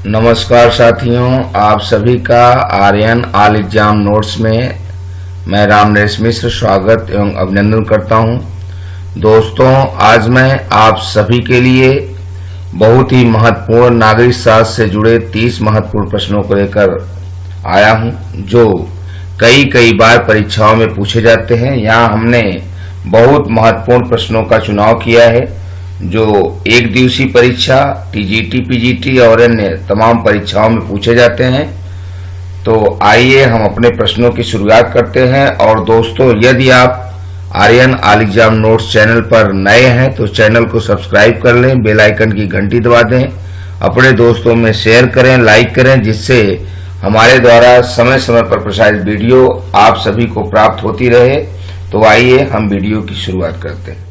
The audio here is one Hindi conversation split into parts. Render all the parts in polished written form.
नमस्कार साथियों, आप सभी का आर्यन ऑल एग्जाम नोट्स में मैं राम नरेश मिश्र स्वागत एवं अभिनंदन करता हूं। दोस्तों, आज मैं आप सभी के लिए बहुत ही महत्वपूर्ण नागरिक शास्त्र से जुड़े 30 महत्वपूर्ण प्रश्नों को लेकर आया हूं, जो कई बार परीक्षाओं में पूछे जाते हैं। यहाँ हमने बहुत महत्वपूर्ण प्रश्नों का चुनाव किया है, जो एक दिवसीय परीक्षा, टीजीटी, पीजीटी और अन्य तमाम परीक्षाओं में पूछे जाते हैं। तो आइए हम अपने प्रश्नों की शुरुआत करते हैं। और दोस्तों, यदि आप Aryan all exam notes channel पर नए हैं तो चैनल को सब्सक्राइब कर लें, बेल आइकन की घंटी दबा दें, अपने दोस्तों में शेयर करें, लाइक करें, जिससे हमारे द्वारा समय समय पर प्रसारित वीडियो आप सभी को प्राप्त होती रहे। तो आइए हम वीडियो की शुरुआत करते हैं।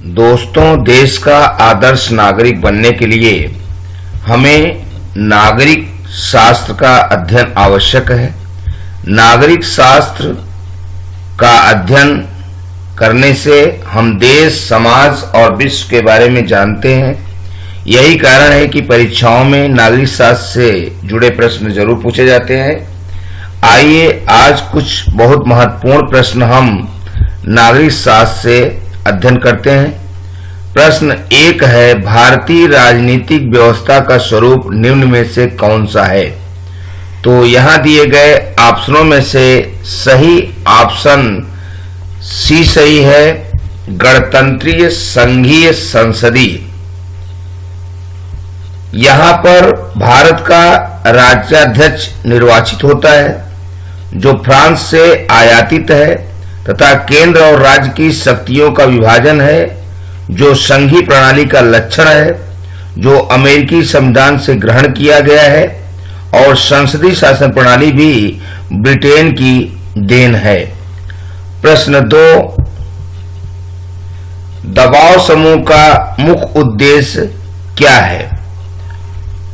दोस्तों, देश का आदर्श नागरिक बनने के लिए हमें नागरिक शास्त्र का अध्ययन आवश्यक है। नागरिक शास्त्र का अध्ययन करने से हम देश, समाज और विश्व के बारे में जानते हैं। यही कारण है कि परीक्षाओं में नागरिक शास्त्र से जुड़े प्रश्न जरूर पूछे जाते हैं। आइए आज कुछ बहुत महत्वपूर्ण प्रश्न हम नागरिक शास्त्र से अध्ययन करते हैं। प्रश्न 1 है, भारतीय राजनीतिक व्यवस्था का स्वरूप निम्न में से कौन सा है? तो यहां दिए गए ऑप्शनों में से सही ऑप्शन सी सही है, गणतंत्रीय संघीय संसदीय। यहां पर भारत का राज्याध्यक्ष निर्वाचित होता है, जो फ्रांस से आयातित है, तथा केंद्र और राज्य की शक्तियों का विभाजन है, जो संघीय प्रणाली का लक्षण है, जो अमेरिकी संविधान से ग्रहण किया गया है, और संसदीय शासन प्रणाली भी ब्रिटेन की देन है। प्रश्न 2, दबाव समूह का मुख्य उद्देश्य क्या है?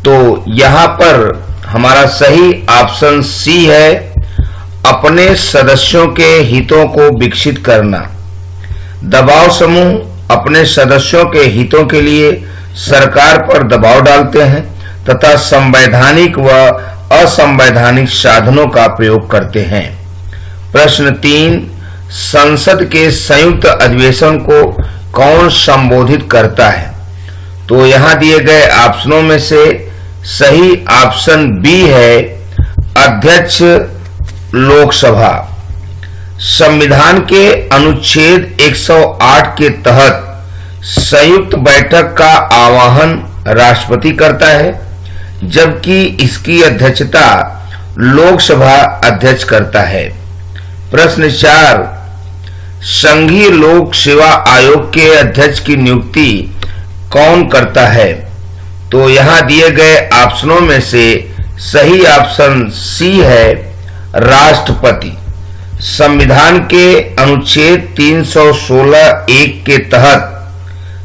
तो यहां पर हमारा सही ऑप्शन सी है, अपने सदस्यों के हितों को विकसित करना। दबाव समूह अपने सदस्यों के हितों के लिए सरकार पर दबाव डालते हैं तथा संवैधानिक व असंवैधानिक साधनों का प्रयोग करते हैं। प्रश्न 3, संसद के संयुक्त अधिवेशन को कौन संबोधित करता है? तो यहां दिए गए ऑप्शनों में से सही ऑप्शन बी है, अध्यक्ष लोकसभा। संविधान के अनुच्छेद 108 के तहत संयुक्त बैठक का आह्वान राष्ट्रपति करता है, जबकि इसकी अध्यक्षता लोकसभा अध्यक्ष करता है। प्रश्न 4, संघीय लोक सेवा आयोग के अध्यक्ष की नियुक्ति कौन करता है? तो यहां दिए गए ऑप्शनों में से सही ऑप्शन सी है, राष्ट्रपति। संविधान के अनुच्छेद 316(1) के तहत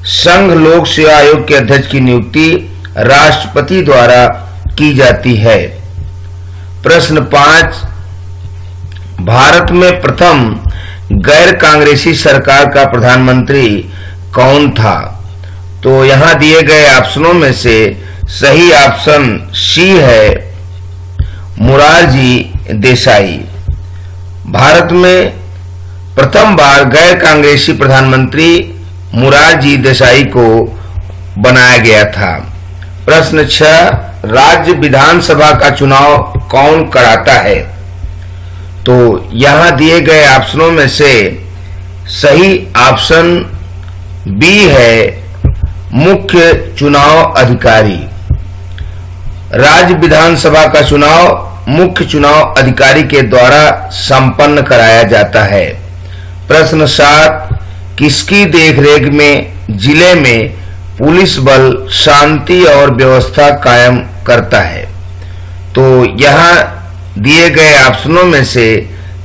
संघ लोक सेवा आयोग के अध्यक्ष की नियुक्ति राष्ट्रपति द्वारा की जाती है। प्रश्न 5, भारत में प्रथम गैर कांग्रेसी सरकार का प्रधानमंत्री कौन था? तो यहां दिए गए ऑप्शनों में से सही ऑप्शन सी है, मोरारजी देसाई। भारत में प्रथम बार गैर कांग्रेसी प्रधानमंत्री मोरारजी देसाई को बनाया गया था। प्रश्न 6, राज्य विधानसभा का चुनाव कौन कराता है? तो यहां दिए गए ऑप्शनों में से सही ऑप्शन बी है, मुख्य चुनाव अधिकारी। राज्य विधानसभा का चुनाव मुख्य चुनाव अधिकारी के द्वारा संपन्न कराया जाता है। प्रश्न 7, किसकी देखरेख में जिले में पुलिस बल शांति और व्यवस्था कायम करता है? तो यहां दिए गए ऑप्शनों में से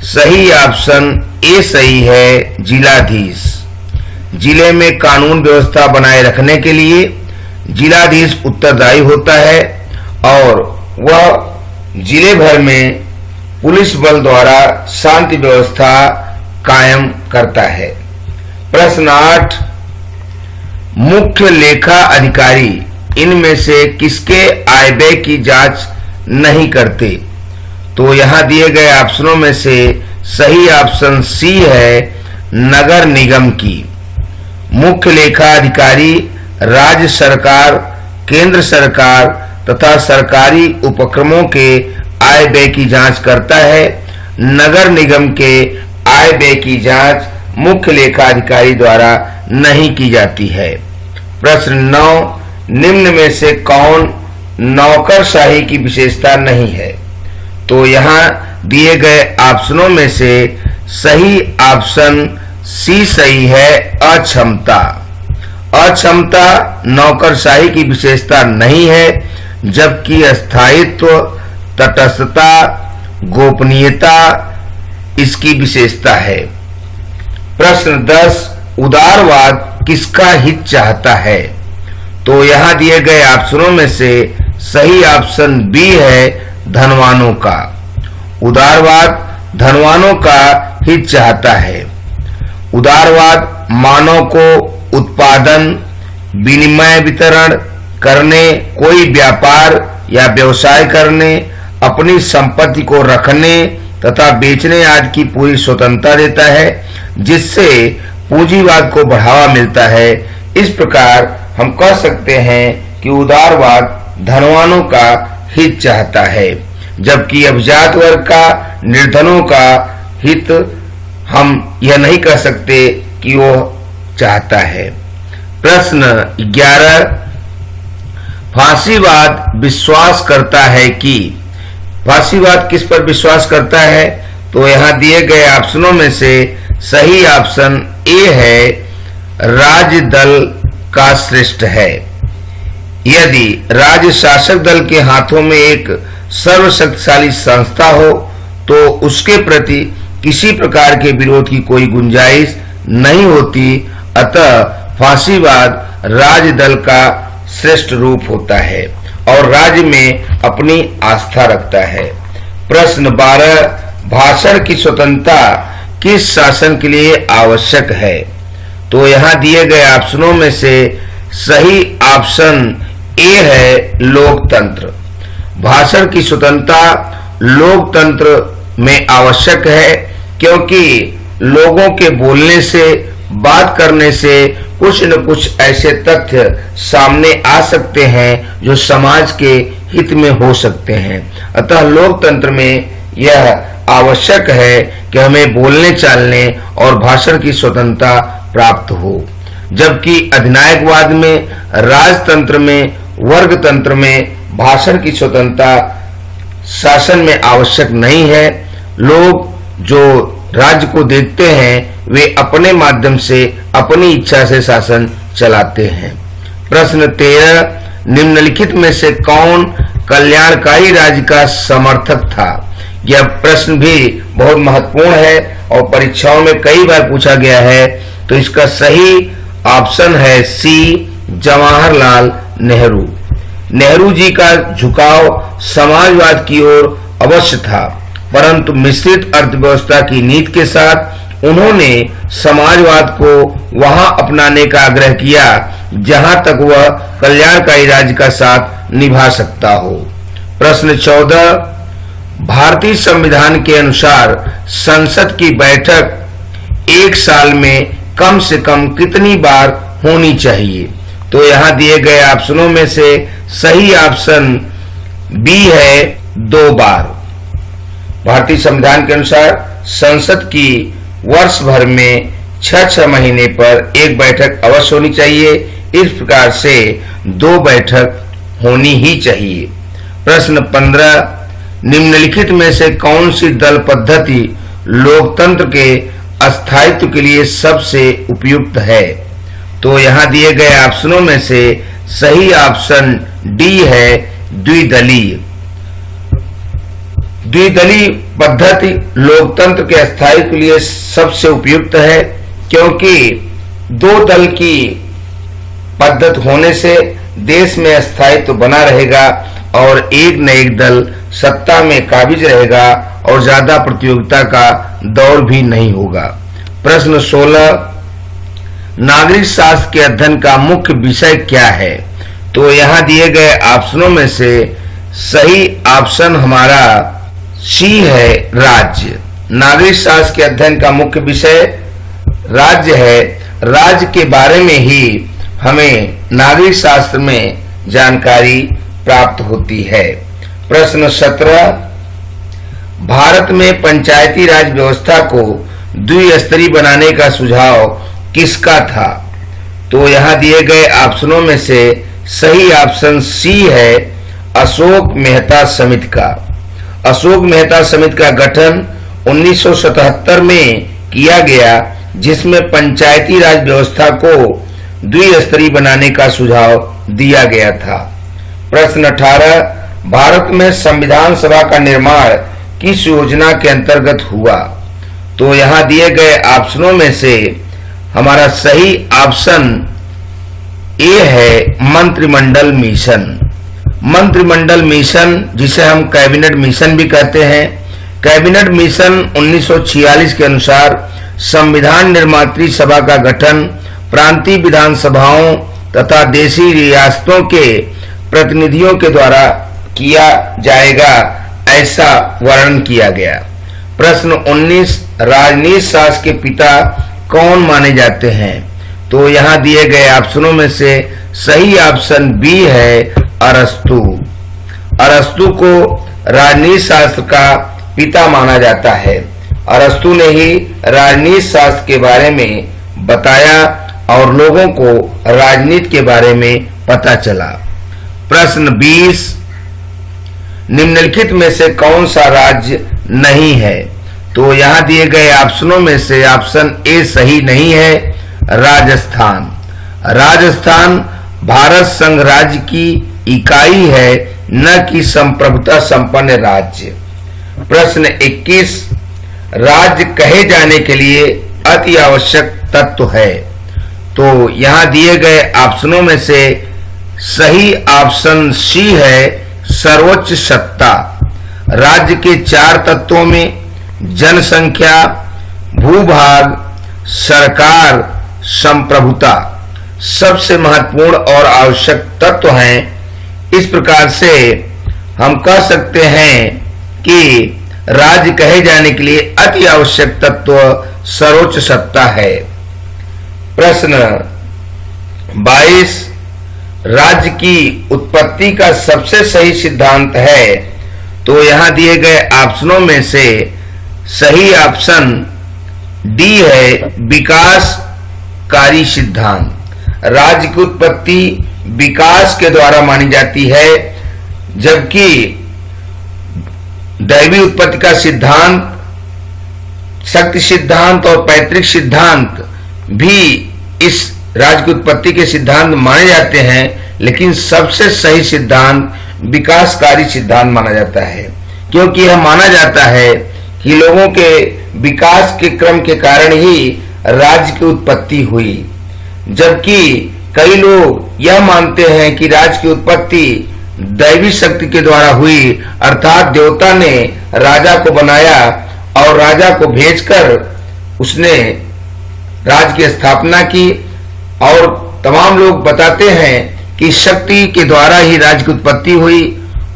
सही ऑप्शन ए सही है, जिलाधीश। जिले में कानून व्यवस्था बनाए रखने के लिए जिलाधीश उत्तरदायी होता है और वह जिले भर में पुलिस बल द्वारा शांति व्यवस्था कायम करता है। प्रश्न 8, मुख्य लेखा अधिकारी इनमें से किसके आय व्यय की जांच नहीं करते? तो यहां दिए गए ऑप्शनों में से सही ऑप्शन सी है, नगर निगम की। मुख्य लेखा अधिकारी राज्य सरकार, केंद्र सरकार तथा सरकारी उपक्रमों के आय व्यय की जांच करता है। नगर निगम के आय व्यय की जांच मुख्य लेखा अधिकारी द्वारा नहीं की जाती है। प्रश्न 9, निम्न में से कौन नौकरशाही की विशेषता नहीं है? तो यहाँ दिए गए ऑप्शनों में से सही ऑप्शन सी सही है, अक्षमता। अक्षमता नौकरशाही की विशेषता नहीं है, जबकि स्थायित्व, तटस्थता, गोपनीयता इसकी विशेषता है। प्रश्न 10, उदारवाद किसका हित चाहता है? तो यहाँ दिए गए ऑप्शनों में से सही ऑप्शन बी है, धनवानों का। उदारवाद धनवानों का हित चाहता है। उदारवाद मानव को उत्पादन, विनिमय, वितरण करने, कोई व्यापार या व्यवसाय करने, अपनी संपत्ति को रखने तथा बेचने आदि की पूरी स्वतंत्रता देता है, जिससे पूंजीवाद को बढ़ावा मिलता है। इस प्रकार हम कह सकते हैं कि उदारवाद धनवानों का हित चाहता है, जबकि अभिजात वर्ग का, निर्धनों का हित हम यह नहीं कह सकते कि वो चाहता है। प्रश्न 11, फांसीवाद विश्वास करता है कि? फांसीवाद किस पर विश्वास करता है? तो यहाँ दिए गए ऑप्शनों में से सही ऑप्शन ए है, राज्य दल का श्रेष्ठ है। यदि राज्य शासक दल के हाथों में एक सर्वशक्तिशाली संस्था हो तो उसके प्रति किसी प्रकार के विरोध की कोई गुंजाइश नहीं होती। अतः फांसीवाद राज्य दल का श्रेष्ठ रूप होता है और राज्य में अपनी आस्था रखता है। प्रश्न 12, भाषण की स्वतंत्रता किस शासन के लिए आवश्यक है? तो यहाँ दिए गए ऑप्शनों में से सही ऑप्शन ए है, लोकतंत्र। भाषण की स्वतंत्रता लोकतंत्र में आवश्यक है, क्योंकि लोगों के बोलने से, बात करने से कुछ न कुछ ऐसे तथ्य सामने आ सकते हैं जो समाज के हित में हो सकते हैं। अतः लोकतंत्र में यह आवश्यक है कि हमें बोलने, चालने और भाषण की स्वतंत्रता प्राप्त हो, जबकि अधिनायकवाद में, राजतंत्र में, वर्गतंत्र में भाषण की स्वतंत्रता शासन में आवश्यक नहीं है। लोग जो राज्य को देखते हैं वे अपने माध्यम से, अपनी इच्छा से शासन चलाते हैं। प्रश्न 13, निम्नलिखित में से कौन कल्याणकारी राज्य का समर्थक था? यह प्रश्न भी बहुत महत्वपूर्ण है और परीक्षाओं में कई बार पूछा गया है। तो इसका सही ऑप्शन है सी, जवाहरलाल नेहरू। नेहरू जी का झुकाव समाजवाद की ओर अवश्य था, परंतु मिश्रित अर्थव्यवस्था की नीति के साथ उन्होंने समाजवाद को वहां अपनाने का आग्रह किया जहां तक वह कल्याणकारी राज्य का साथ निभा सकता हो। प्रश्न 14, भारतीय संविधान के अनुसार संसद की बैठक एक साल में कम से कम कितनी बार होनी चाहिए? तो यहाँ दिए गए ऑप्शनों में से सही ऑप्शन बी है, 2 बार। भारतीय संविधान के अनुसार संसद की वर्ष भर में 6 महीने पर एक बैठक अवश्य होनी चाहिए। इस प्रकार से 2 बैठक होनी ही चाहिए। प्रश्न 15, निम्नलिखित में से कौन सी दल पद्धति लोकतंत्र के अस्थायित्व के लिए सबसे उपयुक्त है? तो यहाँ दिए गए ऑप्शनों में से सही ऑप्शन डी है, द्विदलीय। द्विदलीय पद्धति लोकतंत्र के अस्थायित्व के लिए सबसे उपयुक्त है, क्योंकि 2 दल की पद्धति होने से देश में अस्थायित्व बना रहेगा और एक न एक दल सत्ता में काबिज रहेगा और ज्यादा प्रतियोगिता का दौर भी नहीं होगा। प्रश्न 16, नागरिक शास्त्र के अध्ययन का मुख्य विषय क्या है? तो यहाँ दिए गए ऑप्शनों में से सही ऑप्शन हमारा सी है, राज्य। नागरिक शास्त्र के अध्ययन का मुख्य विषय राज्य है। राज्य के बारे में ही हमें नागरिक शास्त्र में जानकारी प्राप्त होती है। प्रश्न 17, भारत में पंचायती राज व्यवस्था को द्विस्तरीय बनाने का सुझाव किसका था? तो यहाँ दिए गए ऑप्शनों में से सही ऑप्शन सी है, अशोक मेहता समिति का। अशोक मेहता समिति का गठन 1977 में किया गया, जिसमें पंचायती राज व्यवस्था को द्विस्तरीय बनाने का सुझाव दिया गया था। प्रश्न 18, भारत में संविधान सभा का निर्माण किस योजना के अंतर्गत हुआ? तो यहाँ दिए गए ऑप्शनों में से हमारा सही ऑप्शन ए है, मंत्रिमंडल मिशन। मंत्रिमंडल मिशन, जिसे हम कैबिनेट मिशन भी कहते हैं। कैबिनेट मिशन 1946 के अनुसार संविधान निर्मात्री सभा का गठन प्रांतीय विधानसभाओं तथा देशी रियासतों के प्रतिनिधियों के द्वारा किया जाएगा, ऐसा वर्णन किया गया। प्रश्न 19, राजनीति शास्त्र के पिता कौन माने जाते हैं? तो यहाँ दिए गए ऑप्शनों में से सही ऑप्शन बी है, अरस्तु। अरस्तु को राजनीति शास्त्र का पिता माना जाता है। अरस्तु ने ही राजनीति शास्त्र के बारे में बताया और लोगों को राजनीति के बारे में पता चला। प्रश्न 20, निम्नलिखित में से कौन सा राज्य नहीं है? तो यहाँ दिए गए ऑप्शनों में से ऑप्शन ए सही नहीं है, राजस्थान। राजस्थान भारत संघ राज्य की इकाई है, न कि संप्रभुता संपन्न राज्य। प्रश्न 21, राज्य कहे जाने के लिए अति आवश्यक तत्व है? तो यहाँ दिए गए ऑप्शनों में से सही ऑप्शन सी है, सर्वोच्च सत्ता। राज्य के 4 तत्वों में जनसंख्या, भूभाग, सरकार, संप्रभुता सबसे महत्वपूर्ण और आवश्यक तत्व हैं। इस प्रकार से हम कह सकते हैं कि राज्य कहे जाने के लिए अति आवश्यक तत्व सर्वोच्च सत्ता है। प्रश्न 22, राज्य की उत्पत्ति का सबसे सही सिद्धांत है? तो यहाँ दिए गए ऑप्शनों में से सही ऑप्शन डी है, विकासकारी सिद्धांत। राज्य की उत्पत्ति विकास के द्वारा मानी जाती है, जबकि दैवी उत्पत्ति का सिद्धांत, शक्ति सिद्धांत और पैतृक सिद्धांत भी इस राज्य की उत्पत्ति के सिद्धांत माने जाते हैं, लेकिन सबसे सही सिद्धांत विकासकारी सिद्धांत माना जाता है, क्योंकि यह माना जाता है कि लोगों के विकास के क्रम के कारण ही राज्य की उत्पत्ति हुई। जबकि कई लोग यह मानते हैं कि राज्य की उत्पत्ति दैवी शक्ति के द्वारा हुई, अर्थात देवता ने राजा को बनाया और राजा को भेजकर उसने राज्य की स्थापना की। और तमाम लोग बताते हैं कि शक्ति के द्वारा ही राज्य की उत्पत्ति हुई,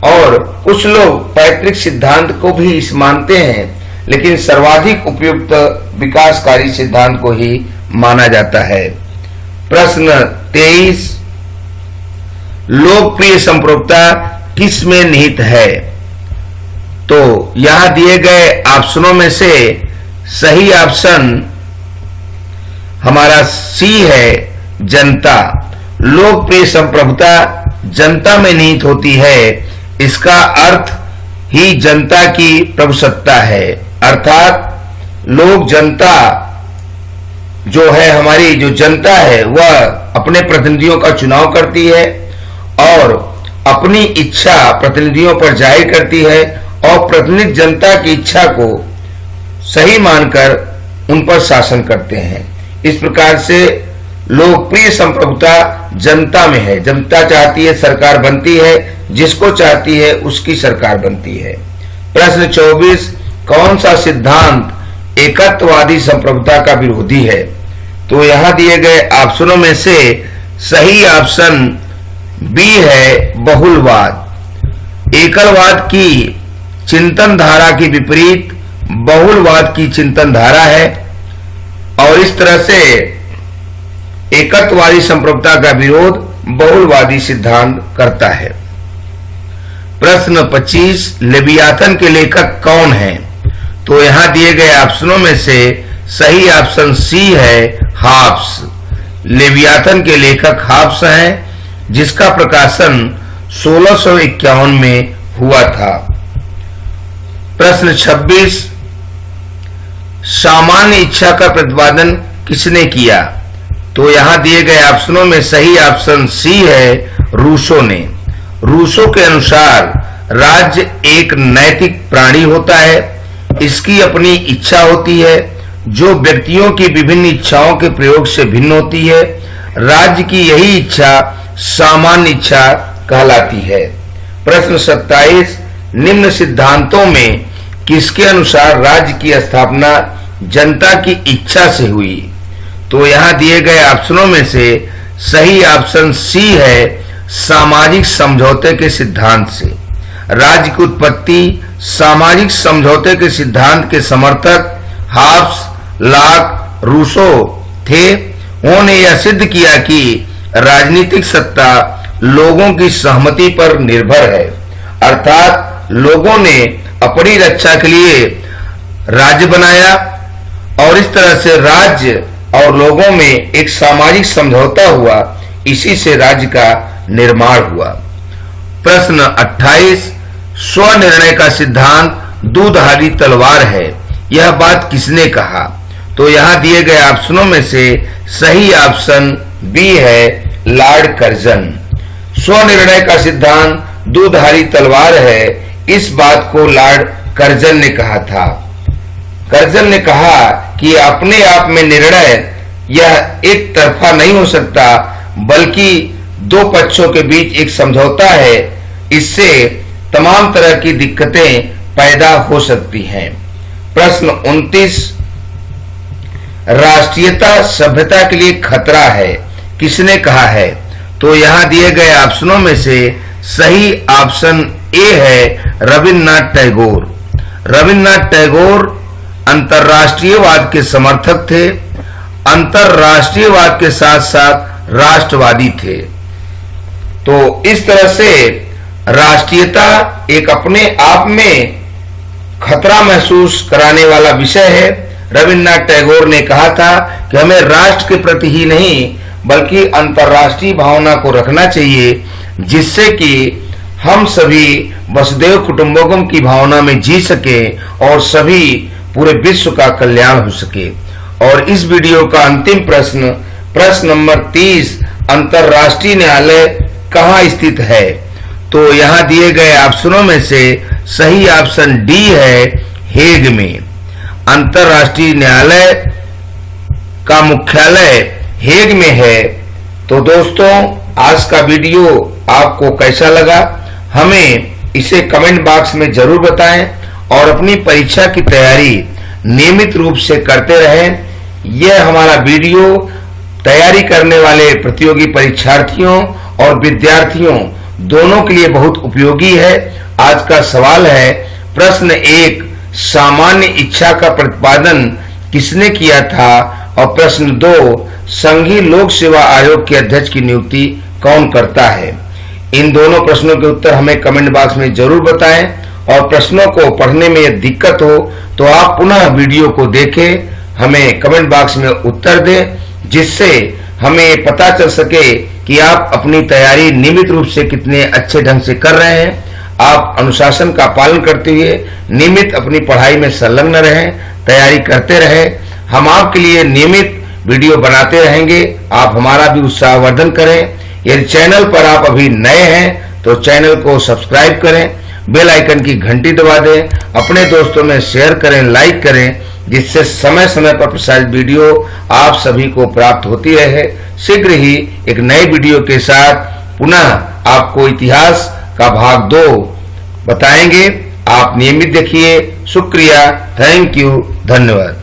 और कुछ लोग पैतृक सिद्धांत को भी इस मानते हैं, लेकिन सर्वाधिक उपयुक्त विकासकारी सिद्धांत को ही माना जाता है। प्रश्न 23, लोकप्रिय संप्रभुता किस में निहित है? तो यहां दिए गए ऑप्शनों में से सही ऑप्शन हमारा सी है, जनता। लोकप्रिय संप्रभुता जनता में निहित होती है। इसका अर्थ ही जनता की प्रभुसत्ता है, अर्थात लोग, जनता जो है, हमारी जो जनता है वह अपने प्रतिनिधियों का चुनाव करती है और अपनी इच्छा प्रतिनिधियों पर जाहिर करती है, और प्रतिनिधि जनता की इच्छा को सही मानकर उन पर शासन करते हैं। इस प्रकार से लोकप्रिय संप्रभुता जनता में है। जनता चाहती है सरकार बनती है, जिसको चाहती है उसकी सरकार बनती है। प्रश्न 24, कौन सा सिद्धांत एकत्ववादी संप्रभुता का विरोधी है? तो यहां दिए गए ऑप्शनों में से सही ऑप्शन बी है बहुलवाद। एकलवाद की चिंतन धारा के विपरीत बहुलवाद की चिंतन धारा है और इस तरह से एकत्ववादी संप्रभुता का विरोध बहुलवादी सिद्धांत करता है। प्रश्न 25, लेवियाथन के लेखक कौन हैं? तो यहां दिए गए ऑप्शनों में से सही ऑप्शन सी है हॉब्स। लेवियाथन के लेखक हॉब्स हैं, जिसका प्रकाशन 1651 में हुआ था। प्रश्न 26, सामान्य इच्छा का प्रतिपादन किसने किया? तो यहां दिए गए ऑप्शनों में सही ऑप्शन सी है रूसो ने। रूसो के अनुसार राज्य एक नैतिक प्राणी होता है, इसकी अपनी इच्छा होती है जो व्यक्तियों की विभिन्न इच्छाओं के प्रयोग से भिन्न होती है। राज्य की यही इच्छा सामान्य इच्छा कहलाती है। प्रश्न 27, निम्न सिद्धांतों में किसके अनुसार राज्य की स्थापना जनता की इच्छा से हुई? तो यहां दिए गए ऑप्शनों में से सही ऑप्शन सी है सामाजिक समझौते के सिद्धांत से। राज्य की उत्पत्ति सामाजिक समझौते के सिद्धांत के समर्थक हॉब्स, लॉक, रूसो थे। उन्होंने यह सिद्ध किया कि राजनीतिक सत्ता लोगों की सहमति पर निर्भर है, अर्थात लोगों ने अपनी रक्षा के लिए राज्य बनाया और इस तरह से राज्य और लोगों में एक सामाजिक समझौता हुआ, इसी से राज्य का निर्माण हुआ। प्रश्न 28, स्वनिर्णय का सिद्धांत दूधारी तलवार है, यह बात किसने कहा? तो यहां दिए गए ऑप्शनों में से सही ऑप्शन बी है लॉर्ड कर्जन। स्वनिर्णय का सिद्धांत दूधारी तलवार है, इस बात को लॉर्ड कर्जन ने कहा था। कर्जन ने कहा कि अपने आप में निर्णय यह एक तरफा नहीं हो सकता, बल्कि दो पक्षों के बीच एक समझौता है, इससे तमाम तरह की दिक्कतें पैदा हो सकती हैं। प्रश्न 29, राष्ट्रीयता सभ्यता के लिए खतरा है, किसने कहा है? तो यहां दिए गए ऑप्शनों में से सही ऑप्शन ए है रविन्द्रनाथ टैगोर। रविन्द्रनाथ टैगोर अंतर्राष्ट्रीयवाद के समर्थक थे, अंतर्राष्ट्रीयवाद के साथ साथ राष्ट्रवादी थे। तो इस तरह से राष्ट्रीयता एक अपने आप में खतरा महसूस कराने वाला विषय है। रविन्द्रनाथ टैगोर ने कहा था कि हमें राष्ट्र के प्रति ही नहीं बल्कि अंतर्राष्ट्रीय भावना को रखना चाहिए, जिससे कि हम सभी वसुधैव कुटुंबकम की भावना में जी सके और सभी पूरे विश्व का कल्याण हो सके। और इस वीडियो का अंतिम प्रश्न, प्रश्न नंबर 30, अंतर्राष्ट्रीय न्यायालय कहाँ स्थित है? तो यहाँ दिए गए ऑप्शनों में से सही ऑप्शन डी है हेग में। अंतर्राष्ट्रीय न्यायालय का मुख्यालय हेग में है। तो दोस्तों, आज का वीडियो आपको कैसा लगा, हमें इसे कमेंट बॉक्स में जरूर बताएं और अपनी परीक्षा की तैयारी नियमित रूप से करते रहें। यह हमारा वीडियो तैयारी करने वाले प्रतियोगी परीक्षार्थियों और विद्यार्थियों दोनों के लिए बहुत उपयोगी है। आज का सवाल है, प्रश्न 1, सामान्य इच्छा का प्रतिपादन किसने किया था? और प्रश्न 2, संघीय लोक सेवा आयोग के अध्यक्ष की नियुक्ति कौन करता है? इन दोनों प्रश्नों के उत्तर हमें कमेंट बॉक्स में जरूर बताएं और प्रश्नों को पढ़ने में यदि दिक्कत हो तो आप पुनः वीडियो को देखें, हमें कमेंट बॉक्स में उत्तर दें, जिससे हमें पता चल सके कि आप अपनी तैयारी नियमित रूप से कितने अच्छे ढंग से कर रहे हैं। आप अनुशासन का पालन करते हुए नियमित अपनी पढ़ाई में संलग्न रहें, तैयारी करते रहें। हम आपके लिए नियमित वीडियो बनाते रहेंगे, आप हमारा भी उत्साहवर्धन करें। यदि चैनल पर आप अभी नए हैं तो चैनल को सब्सक्राइब करें, बेल आइकन की घंटी दबा दें, अपने दोस्तों में शेयर करें, लाइक करें, जिससे समय समय पर प्रसारित वीडियो आप सभी को प्राप्त होती रहे। शीघ्र ही एक नए वीडियो के साथ पुनः आपको इतिहास का भाग 2 बताएंगे। आप नियमित देखिए। शुक्रिया, थैंक यू, धन्यवाद।